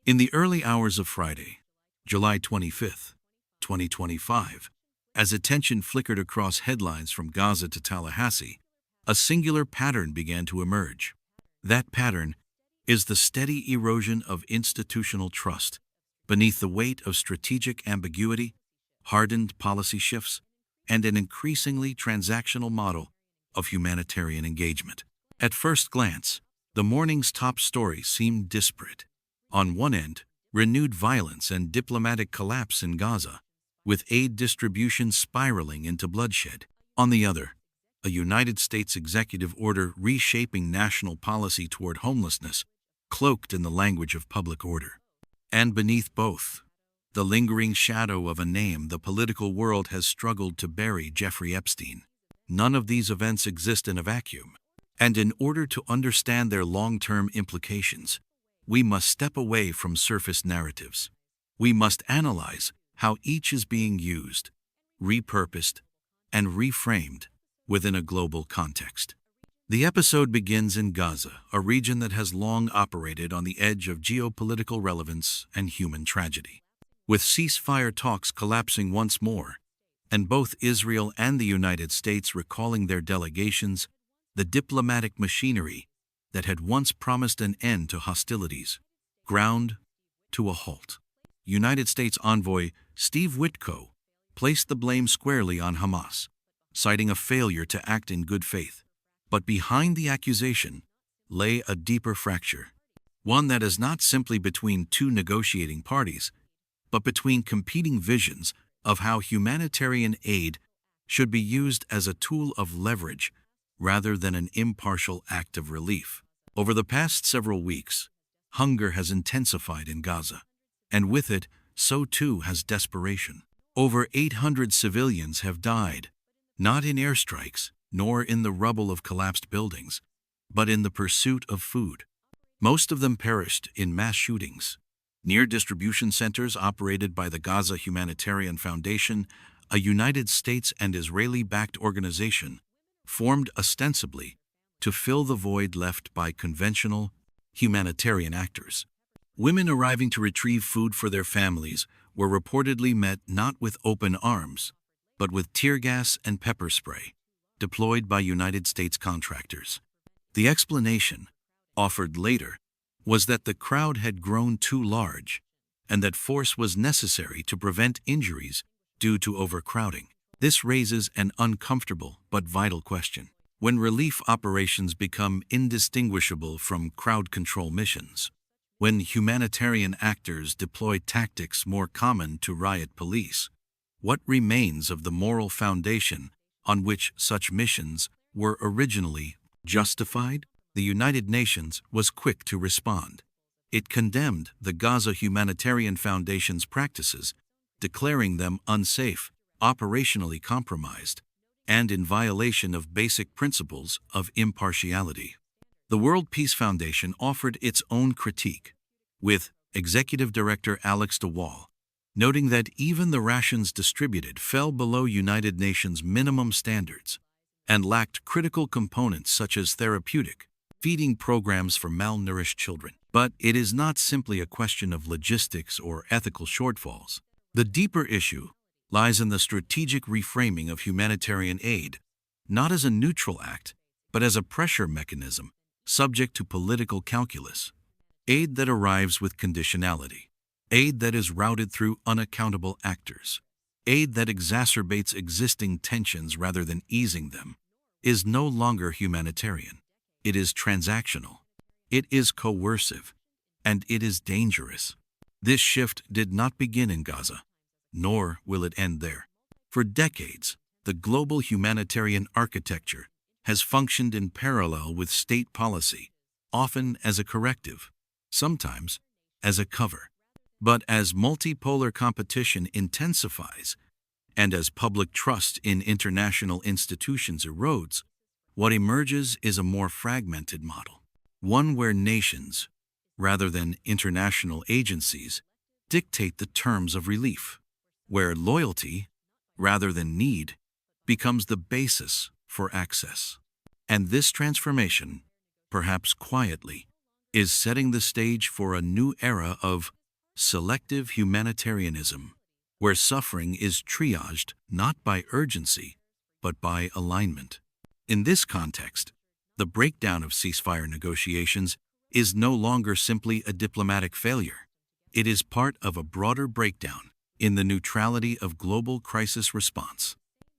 In the early hours of Friday, July 25th, 2025, as attention flickered across headlines from Gaza to Tallahassee, a singular pattern began to emerge. That pattern is the steady erosion of institutional trust beneath the weight of strategic ambiguity, hardened policy shifts, and an increasingly transactional model of humanitarian engagement. At first glance, the morning's top story seemed disparate. On one end, renewed violence and diplomatic collapse in Gaza, with aid distribution spiraling into bloodshed. On the other, a United States executive order reshaping national policy toward homelessness, cloaked in the language of public order. And beneath both, the lingering shadow of a name the political world has struggled to bury: Jeffrey Epstein. None of these events exist in a vacuum, and in order to understand their long-term implications, we must step away from surface narratives. We must analyze how each is being used, repurposed, and reframed within a global context. The episode begins in Gaza, a region that has long operated on the edge of geopolitical relevance and human tragedy. With ceasefire talks collapsing once more, and both Israel and the United States recalling their delegations, the diplomatic machinery that had once promised an end to hostilities ground to a halt. United States envoy Steve Witko placed the blame squarely on Hamas, citing a failure to act in good faith. But behind the accusation lay a deeper fracture, one that is not simply between two negotiating parties, but between competing visions of how humanitarian aid should be used as a tool of leverage rather than an impartial act of relief. Over the past several weeks, hunger has intensified in Gaza, and with it, so too has desperation. Over 800 civilians have died, not in airstrikes, nor in the rubble of collapsed buildings, but in the pursuit of food. Most of them perished in mass shootings. Near distribution centers operated by the Gaza Humanitarian Foundation, a United States and Israeli-backed organization, formed ostensibly to fill the void left by conventional humanitarian actors. Women arriving to retrieve food for their families were reportedly met not with open arms, but with tear gas and pepper spray, deployed by United States contractors. The explanation, offered later, was that the crowd had grown too large, and that force was necessary to prevent injuries due to overcrowding. This raises an uncomfortable but vital question. When relief operations become indistinguishable from crowd control missions, when humanitarian actors deploy tactics more common to riot police, what remains of the moral foundation on which such missions were originally justified? The United Nations was quick to respond. It condemned the Gaza Humanitarian Foundation's practices, declaring them unsafe, operationally compromised, and in violation of basic principles of impartiality. The World Peace Foundation offered its own critique, with Executive Director Alex de Waal noting that even the rations distributed fell below United Nations minimum standards and lacked critical components such as therapeutic feeding programs for malnourished children. But it is not simply a question of logistics or ethical shortfalls. The deeper issue lies in the strategic reframing of humanitarian aid, not as a neutral act, but as a pressure mechanism subject to political calculus. Aid that arrives with conditionality. Aid that is routed through unaccountable actors. Aid that exacerbates existing tensions rather than easing them is no longer humanitarian. It is transactional. It is coercive. And it is dangerous. This shift did not begin in Gaza, nor will it end there. For decades, the global humanitarian architecture has functioned in parallel with state policy, often as a corrective, sometimes as a cover. But as multipolar competition intensifies, and as public trust in international institutions erodes, what emerges is a more fragmented model, one where nations, rather than international agencies, dictate the terms of relief, where loyalty, rather than need, becomes the basis for access. And this transformation, perhaps quietly, is setting the stage for a new era of selective humanitarianism, where suffering is triaged not by urgency, but by alignment. In this context, the breakdown of ceasefire negotiations is no longer simply a diplomatic failure. It is part of a broader breakdown in the neutrality of global crisis response.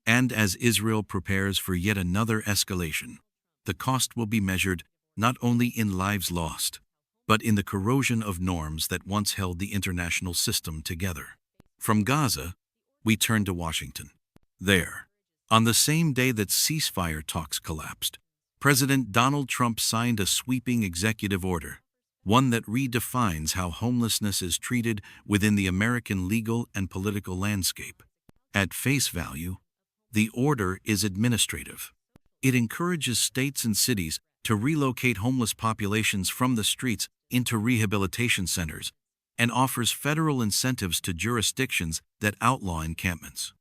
And as Israel prepares for yet another escalation, the cost will be measured not only in lives lost, but in the corrosion of norms that once held the international system together. From Gaza, we turn to Washington. There, on the same day that ceasefire talks collapsed, President Donald Trump signed a sweeping executive order, one that redefines how homelessness is treated within the American legal and political landscape. At face value, the order is administrative. It encourages states and cities to relocate homeless populations from the streets into rehabilitation centers and offers federal incentives to jurisdictions that outlaw encampments.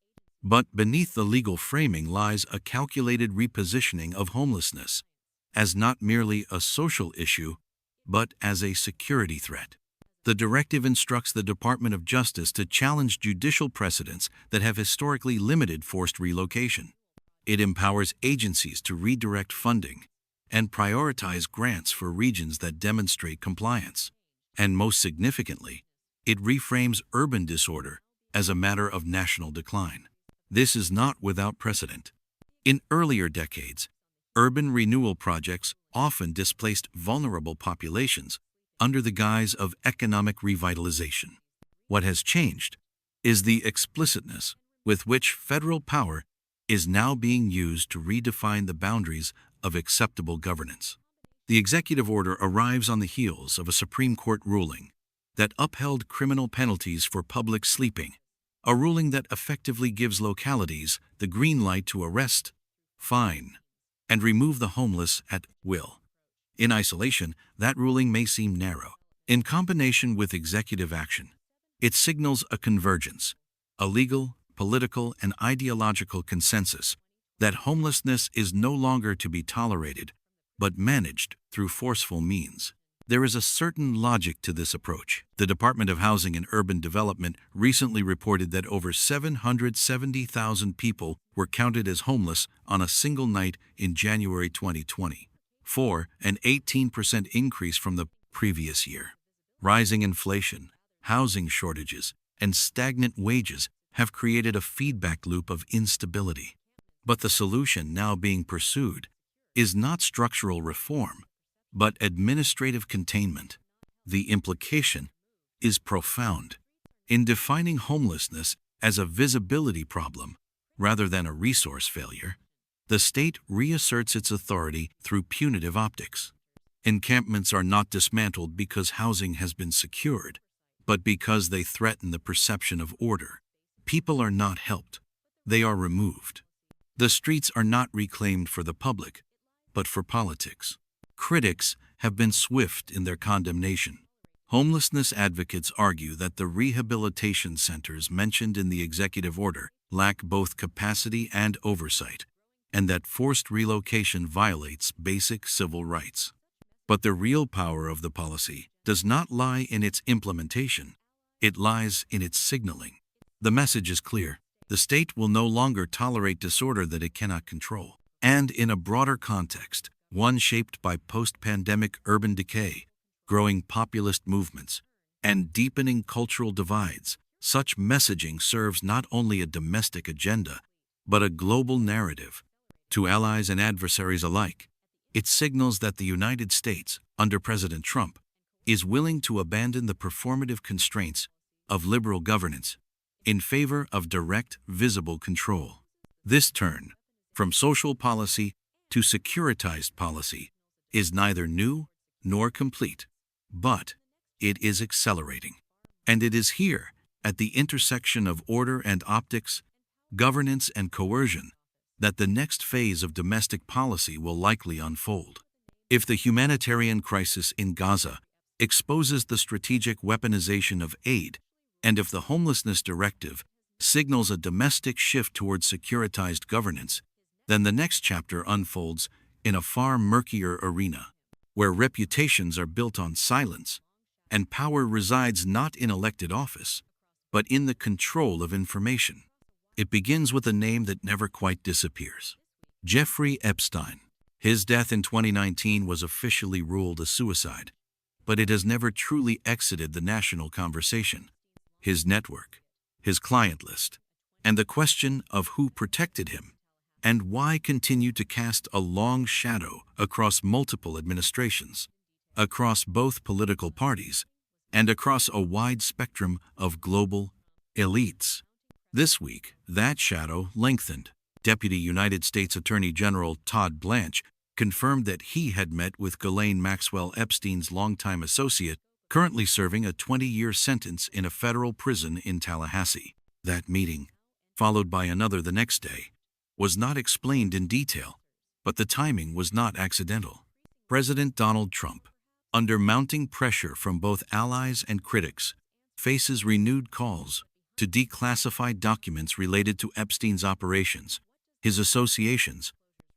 But beneath the legal framing lies a calculated repositioning of homelessness as not merely a social issue, but as a security threat. The directive instructs the Department of Justice to challenge judicial precedents that have historically limited forced relocation. It empowers agencies to redirect funding and prioritize grants for regions that demonstrate compliance. And most significantly, it reframes urban disorder as a matter of national decline. This is not without precedent. In earlier decades, urban renewal projects often displaced vulnerable populations under the guise of economic revitalization. What has changed is the explicitness with which federal power is now being used to redefine the boundaries of acceptable governance. The executive order arrives on the heels of a Supreme Court ruling that upheld criminal penalties for public sleeping, a ruling that effectively gives localities the green light to arrest, fine, and remove the homeless at will. In isolation, that ruling may seem narrow. In combination with executive action, it signals a convergence, a legal, political, and ideological consensus that homelessness is no longer to be tolerated, but managed through forceful means. There is a certain logic to this approach. The Department of Housing and Urban Development recently reported that over 770,000 people were counted as homeless on a single night in January 2020, an 18% increase from the previous year. Rising inflation, housing shortages, and stagnant wages have created a feedback loop of instability. But the solution now being pursued is not structural reform, but administrative containment. The implication is profound. In defining homelessness as a visibility problem rather than a resource failure, the state reasserts its authority through punitive optics. Encampments are not dismantled because housing has been secured, but because they threaten the perception of order. People are not helped, they are removed. The streets are not reclaimed for the public, but for politics. Critics have been swift in their condemnation. Homelessness advocates argue that the rehabilitation centers mentioned in the executive order lack both capacity and oversight, and that forced relocation violates basic civil rights. But the real power of the policy does not lie in its implementation, it lies in its signaling. The message is clear. The state will no longer tolerate disorder that it cannot control. And in a broader context, one shaped by post-pandemic urban decay, growing populist movements, and deepening cultural divides, such messaging serves not only a domestic agenda, but a global narrative. To allies and adversaries alike, it signals that the United States, under President Trump, is willing to abandon the performative constraints of liberal governance in favor of direct, visible control. This turn, from social policy to securitized policy, is neither new nor complete, but it is accelerating. And it is here, at the intersection of order and optics, governance and coercion, that the next phase of domestic policy will likely unfold. If the humanitarian crisis in Gaza exposes the strategic weaponization of aid, and if the homelessness directive signals a domestic shift towards securitized governance, then the next chapter unfolds in a far murkier arena. where reputations are built on silence, and power resides not in elected office, but in the control of information. It begins with a name that never quite disappears: Jeffrey Epstein. His death in 2019 was officially ruled a suicide, but it has never truly exited the national conversation. His network, his client list, and the question of who protected him and why continue to cast a long shadow across multiple administrations, across both political parties, and across a wide spectrum of global elites. This week, that shadow lengthened. Deputy United States Attorney General Todd Blanche confirmed that he had met with Ghislaine Maxwell Epstein's longtime associate, currently serving a 20-year sentence in a federal prison in Tallahassee. That meeting, followed by another the next day, was not explained in detail, but the timing was not accidental. President Donald Trump, under mounting pressure from both allies and critics, faces renewed calls to declassify documents related to Epstein's operations, his associations,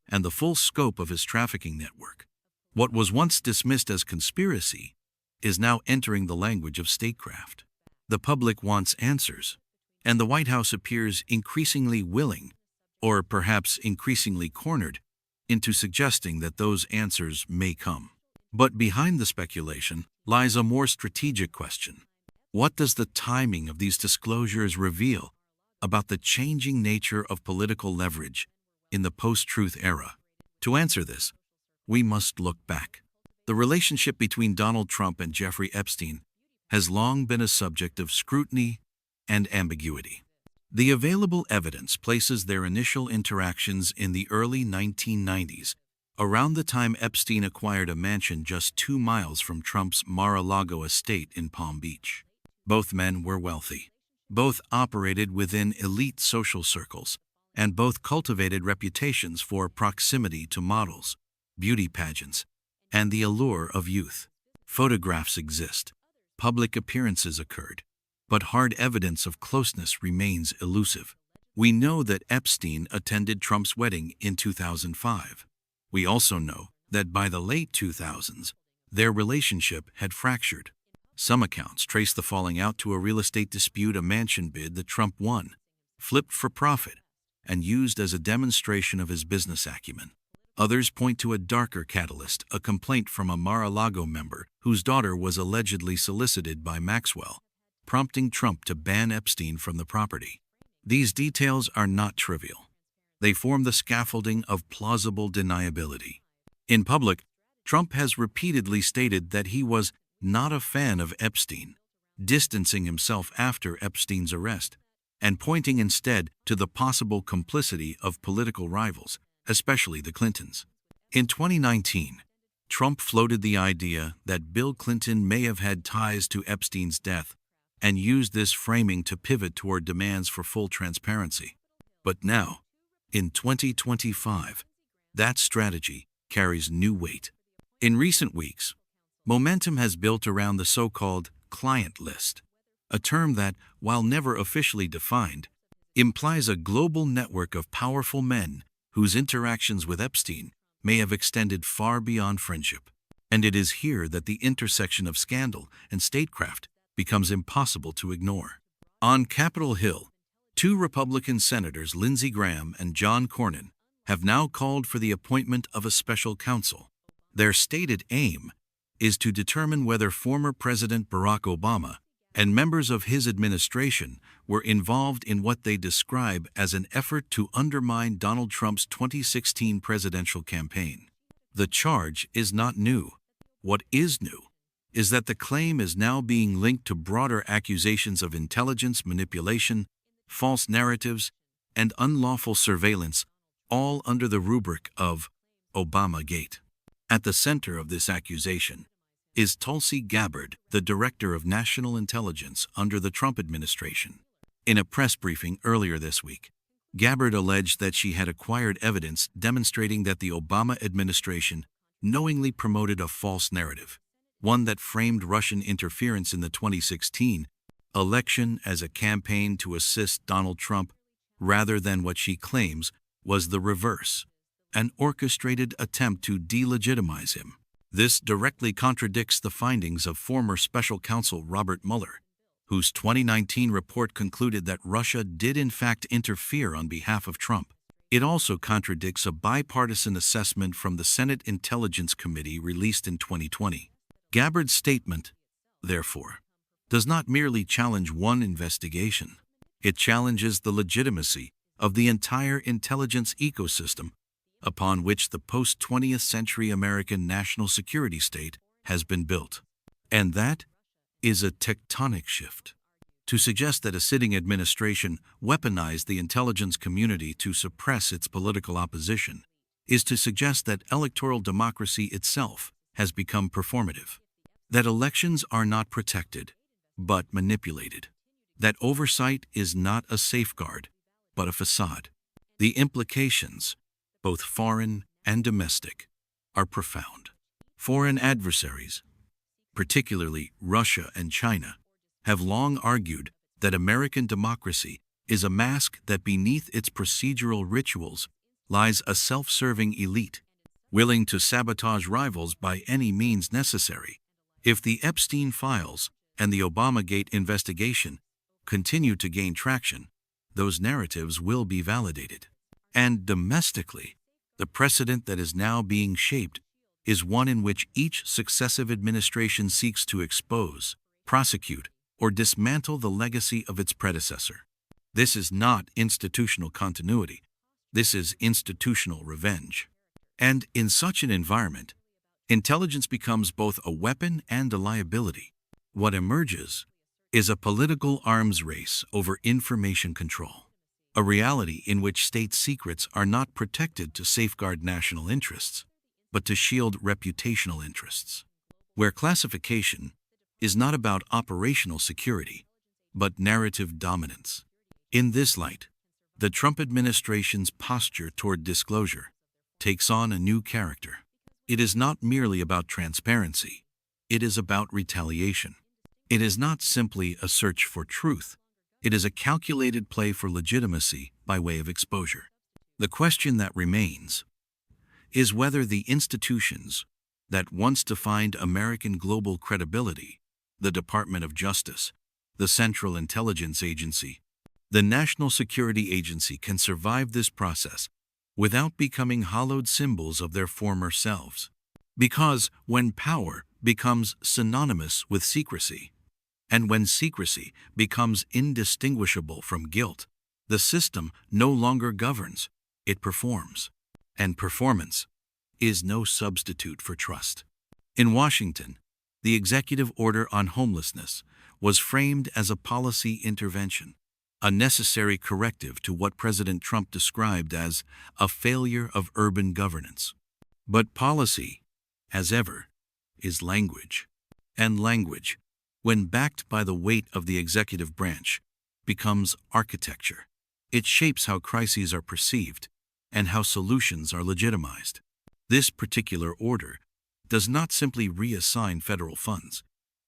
and the full scope of his trafficking network. What was once dismissed as conspiracy is now entering the language of statecraft. The public wants answers, and the White House appears increasingly willing, or perhaps increasingly cornered, into suggesting that those answers may come. But behind the speculation lies a more strategic question. What does the timing of these disclosures reveal about the changing nature of political leverage in the post-truth era? To answer this, we must look back. The relationship between Donald Trump and Jeffrey Epstein has long been a subject of scrutiny and ambiguity. The available evidence places their initial interactions in the early 1990s, around the time Epstein acquired a mansion just 2 miles from Trump's Mar-a-Lago estate in Palm Beach. Both men were wealthy. Both operated within elite social circles, and both cultivated reputations for proximity to models, beauty pageants, and the allure of youth. Photographs exist. Public appearances occurred. But hard evidence of closeness remains elusive. We know that Epstein attended Trump's wedding in 2005. We also know that by the late 2000s, their relationship had fractured. Some accounts trace the falling out to a real estate dispute, a mansion bid that Trump won, flipped for profit, and used as a demonstration of his business acumen. Others point to a darker catalyst, a complaint from a Mar-a-Lago member whose daughter was allegedly solicited by Maxwell, prompting Trump to ban Epstein from the property. These details are not trivial. They form the scaffolding of plausible deniability. In public, Trump has repeatedly stated that he was not a fan of Epstein, distancing himself after Epstein's arrest, and pointing instead to the possible complicity of political rivals, especially the Clintons. In 2019, Trump floated the idea that Bill Clinton may have had ties to Epstein's death, and used this framing to pivot toward demands for full transparency. But now, in 2025, that strategy carries new weight. In recent weeks, momentum has built around the so-called client list, a term that, while never officially defined, implies a global network of powerful men whose interactions with Epstein may have extended far beyond friendship. And it is here that the intersection of scandal and statecraft becomes impossible to ignore. On Capitol Hill, 2 Republican senators, Lindsey Graham and John Cornyn, have now called for the appointment of a special counsel. Their stated aim is to determine whether former President Barack Obama and members of his administration were involved in what they describe as an effort to undermine Donald Trump's 2016 presidential campaign. The charge is not new. What is new is that the claim is now being linked to broader accusations of intelligence manipulation, false narratives, and unlawful surveillance, all under the rubric of Obamagate. At the center of this accusation is Tulsi Gabbard, the Director of National Intelligence under the Trump administration. In a press briefing earlier this week, Gabbard alleged that she had acquired evidence demonstrating that the Obama administration knowingly promoted a false narrative, one that framed Russian interference in the 2016 election as a campaign to assist Donald Trump, rather than what she claims was the reverse, an orchestrated attempt to delegitimize him. This directly contradicts the findings of former special counsel Robert Mueller, whose 2019 report concluded that Russia did in fact interfere on behalf of Trump. It also contradicts a bipartisan assessment from the Senate Intelligence Committee released in 2020. Gabbard's statement, therefore, does not merely challenge one investigation. It challenges the legitimacy of the entire intelligence ecosystem upon which the post-20th century American national security state has been built. And that is a tectonic shift. To suggest that a sitting administration weaponized the intelligence community to suppress its political opposition is to suggest that electoral democracy itself has become performative, that elections are not protected, but manipulated, that oversight is not a safeguard, but a facade. The implications, both foreign and domestic, are profound. Foreign adversaries, particularly Russia and China, have long argued that American democracy is a mask that beneath its procedural rituals lies a self-serving elite, willing to sabotage rivals by any means necessary. If the Epstein files and the Obamagate investigation continue to gain traction, those narratives will be validated. And domestically, the precedent that is now being shaped is one in which each successive administration seeks to expose, prosecute, or dismantle the legacy of its predecessor. This is not institutional continuity. This is institutional revenge. And in such an environment, intelligence becomes both a weapon and a liability. What emerges is a political arms race over information control, a reality in which state secrets are not protected to safeguard national interests, but to shield reputational interests, where classification is not about operational security, but narrative dominance. In this light, the Trump administration's posture toward disclosure takes on a new character. It is not merely about transparency, it is about retaliation. It is not simply a search for truth, it is a calculated play for legitimacy by way of exposure. The question that remains is whether the institutions that once defined American global credibility, the Department of Justice, the Central Intelligence Agency, the National Security Agency, can survive this process without becoming hollowed symbols of their former selves. Because when power becomes synonymous with secrecy, and when secrecy becomes indistinguishable from guilt, the system no longer governs, it performs. And performance is no substitute for trust. In Washington, the executive order on homelessness was framed as a policy intervention, a necessary corrective to what President Trump described as a failure of urban governance. But policy, as ever, is language. And language, when backed by the weight of the executive branch, becomes architecture. It shapes how crises are perceived and how solutions are legitimized. This particular order does not simply reassign federal funds,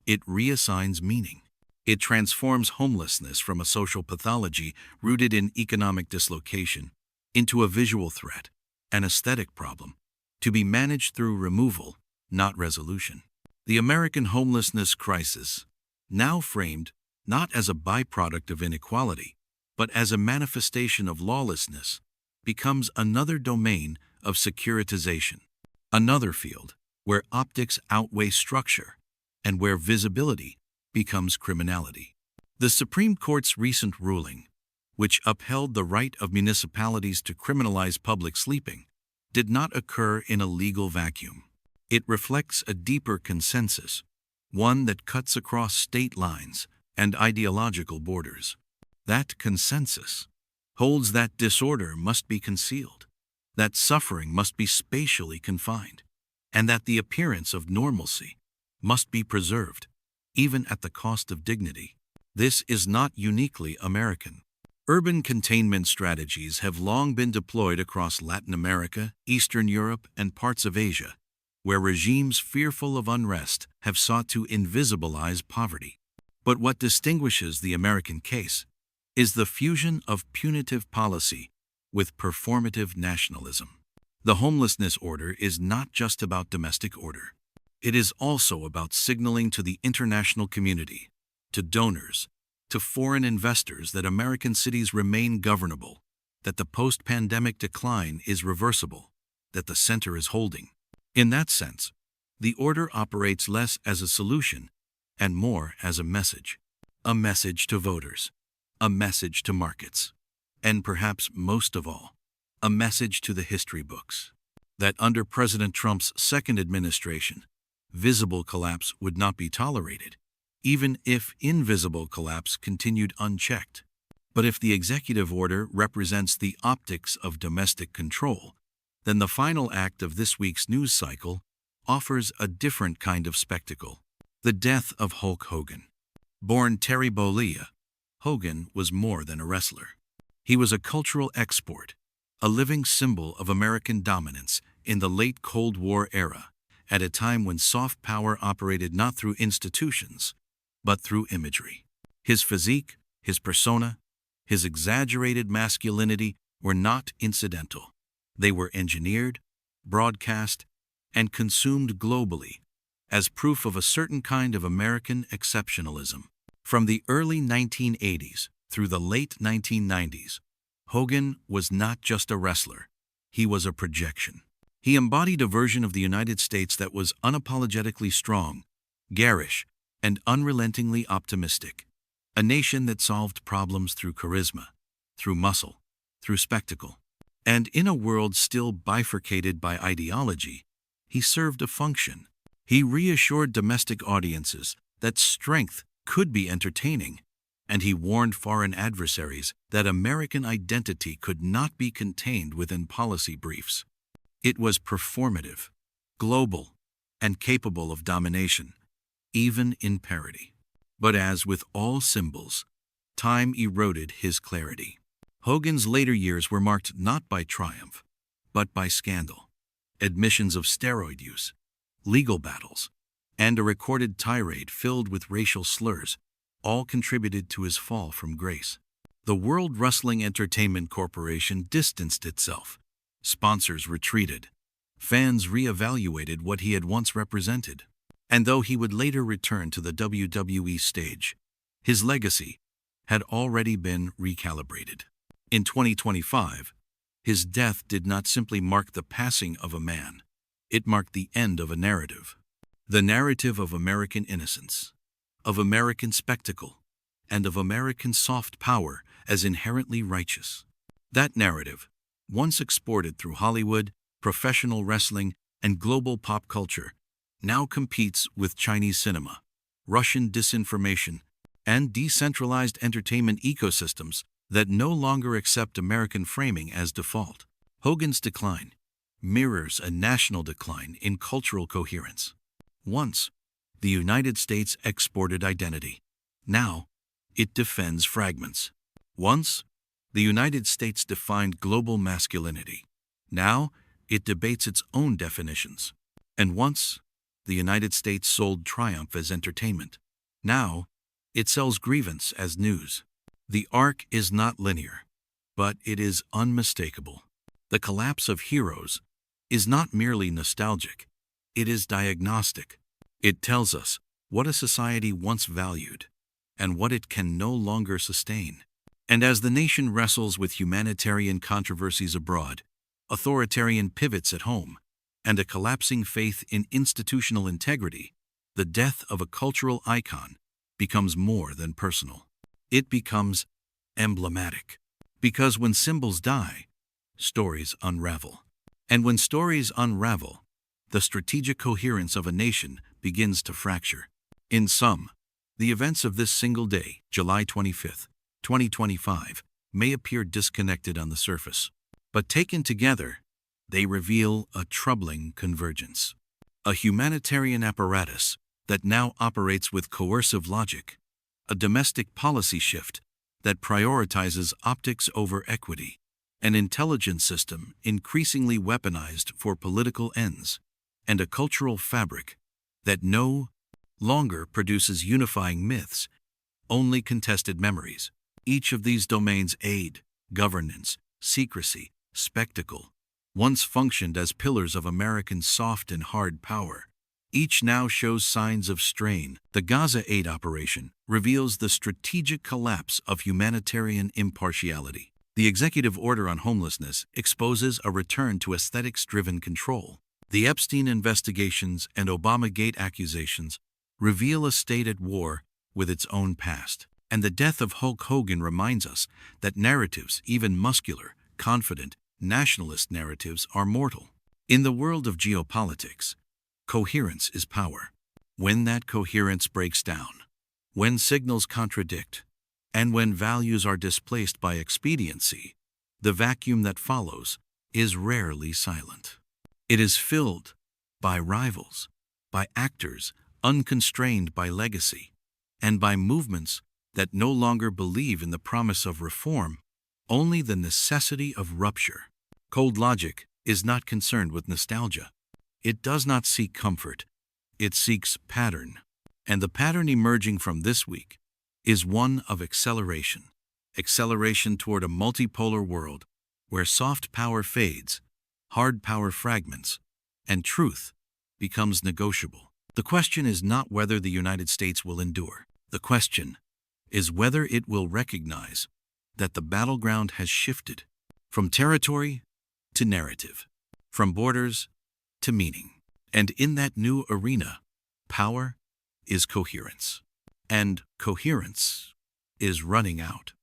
it reassigns meaning. It transforms homelessness from a social pathology rooted in economic dislocation into a visual threat, an aesthetic problem, to be managed through removal, not resolution. The American homelessness crisis, now framed not as a byproduct of inequality, but as a manifestation of lawlessness, becomes another domain of securitization, another field where optics outweigh structure and where visibility becomes criminality. The Supreme Court's recent ruling, which upheld the right of municipalities to criminalize public sleeping, did not occur in a legal vacuum. It reflects a deeper consensus, one that cuts across state lines and ideological borders. That consensus holds that disorder must be concealed, that suffering must be spatially confined, and that the appearance of normalcy must be preserved, even at the cost of dignity. This is not uniquely American. Urban containment strategies have long been deployed across Latin America, Eastern Europe, and parts of Asia, where regimes fearful of unrest have sought to invisibilize poverty. But what distinguishes the American case is the fusion of punitive policy with performative nationalism. The homelessness order is not just about domestic order. It is also about signaling to the international community, to donors, to foreign investors that American cities remain governable, that the post-pandemic decline is reversible, that the center is holding. In that sense, the order operates less as a solution and more as a message to voters, a message to markets, and perhaps most of all, a message to the history books, that under President Trump's second administration, visible collapse would not be tolerated, even if invisible collapse continued unchecked. But if the executive order represents the optics of domestic control, then the final act of this week's news cycle offers a different kind of spectacle: the death of Hulk Hogan. Born Terry Bollea, Hogan was more than a wrestler. He was a cultural export, a living symbol of American dominance in the late Cold War era, at a time when soft power operated not through institutions, but through imagery. His physique, his persona, his exaggerated masculinity were not incidental. They were engineered, broadcast, and consumed globally as proof of a certain kind of American exceptionalism. From the early 1980s through the late 1990s, Hogan was not just a wrestler, he was a projection. He embodied a version of the United States that was unapologetically strong, garish, and unrelentingly optimistic. A nation that solved problems through charisma, through muscle, through spectacle. And in a world still bifurcated by ideology, he served a function. He reassured domestic audiences that strength could be entertaining, and he warned foreign adversaries that American identity could not be contained within policy briefs. It was performative, global, and capable of domination, even in parody. But as with all symbols, time eroded his clarity. Hogan's later years were marked not by triumph, but by scandal. Admissions of steroid use, legal battles, and a recorded tirade filled with racial slurs all contributed to his fall from grace. The World Wrestling Entertainment Corporation distanced itself. Sponsors retreated. Fans reevaluated what he had once represented. And though he would later return to the WWE stage, his legacy had already been recalibrated. In 2025, his death did not simply mark the passing of a man. It marked the end of a narrative. The narrative of American innocence, of American spectacle, and of American soft power as inherently righteous. That narrative, once exported through Hollywood, professional wrestling, and global pop culture, now competes with Chinese cinema, Russian disinformation, and decentralized entertainment ecosystems that no longer accept American framing as default. Hogan's decline mirrors a national decline in cultural coherence. Once, the United States exported identity. Now, it defends fragments. Once, the United States defined global masculinity. Now, it debates its own definitions. And once, the United States sold triumph as entertainment. Now, it sells grievance as news. The arc is not linear, but it is unmistakable. The collapse of heroes is not merely nostalgic, it is diagnostic. It tells us what a society once valued and what it can no longer sustain. And as the nation wrestles with humanitarian controversies abroad, authoritarian pivots at home, and a collapsing faith in institutional integrity, the death of a cultural icon becomes more than personal. It becomes emblematic. Because when symbols die, stories unravel. And when stories unravel, the strategic coherence of a nation begins to fracture. In sum, the events of this single day, July 25th, 2025, may appear disconnected on the surface, but taken together, they reveal a troubling convergence. A humanitarian apparatus that now operates with coercive logic, a domestic policy shift that prioritizes optics over equity, an intelligence system increasingly weaponized for political ends, and a cultural fabric that no longer produces unifying myths, only contested memories. Each of these domains, aid, governance, secrecy, spectacle, once functioned as pillars of American soft and hard power. Each now shows signs of strain. The Gaza aid operation reveals the strategic collapse of humanitarian impartiality. The executive order on homelessness exposes a return to aesthetics-driven control. The Epstein investigations and Obamagate accusations reveal a state at war with its own past. And the death of Hulk Hogan reminds us that narratives, even muscular, confident, nationalist narratives, are mortal. In the world of geopolitics, coherence is power. When that coherence breaks down, when signals contradict, and when values are displaced by expediency, the vacuum that follows is rarely silent. It is filled by rivals, by actors unconstrained by legacy, and by movements that no longer believe in the promise of reform, only the necessity of rupture. Cold logic is not concerned with nostalgia. It does not seek comfort. It seeks pattern. And the pattern emerging from this week is one of acceleration. Acceleration toward a multipolar world where soft power fades, hard power fragments, and truth becomes negotiable. The question is not whether the United States will endure. The question is whether it will recognize that the battleground has shifted from territory to narrative, from borders to meaning. And in that new arena, power is coherence. And coherence is running out.